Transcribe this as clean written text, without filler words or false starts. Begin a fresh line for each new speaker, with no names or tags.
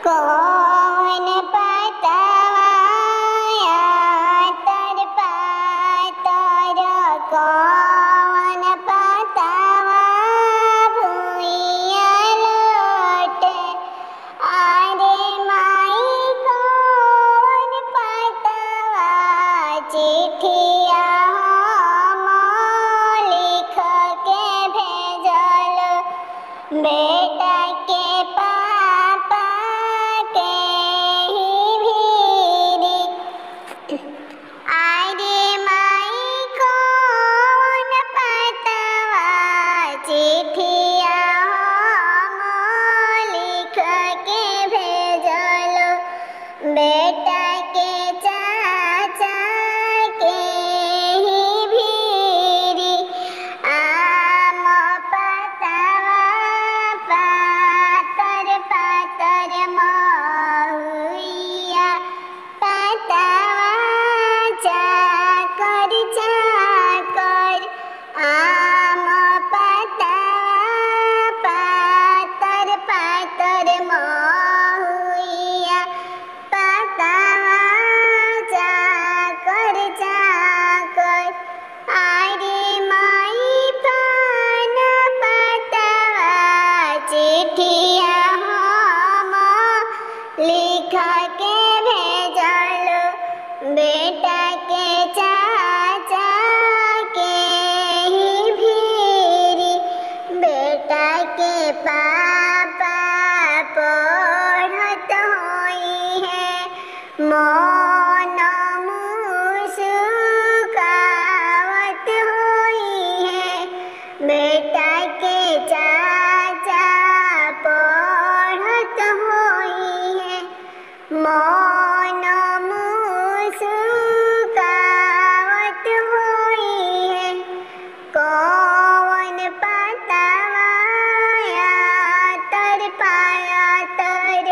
कौन पतवाया तर पातर कौन पतवा भुइया लोटे आरे माई कौन पतवा चिट्ठिया हम लिख के भेजल बेटा के पापा के ही भीरी आरे माई कौन पतवा चिट्ठिया हम लिख के भेजल बेटा के चाचा के ही भीरी आम पतवा पातर पातर महुइया पतवा चाकर चाकर आम पतवा पातर पातर महुइया पतवा चाकर चाकर आरे माई पान पतवा चिट्ठिया हम लिख के भेजल बेटा के चाचा के ही भीरी बेटा के पापा पढ़त होई है मन मुस्कावत होई है बेटा के चाचा पढ़त होई है मन मुस्कावत होई है कौन पतवाया तर पाया तर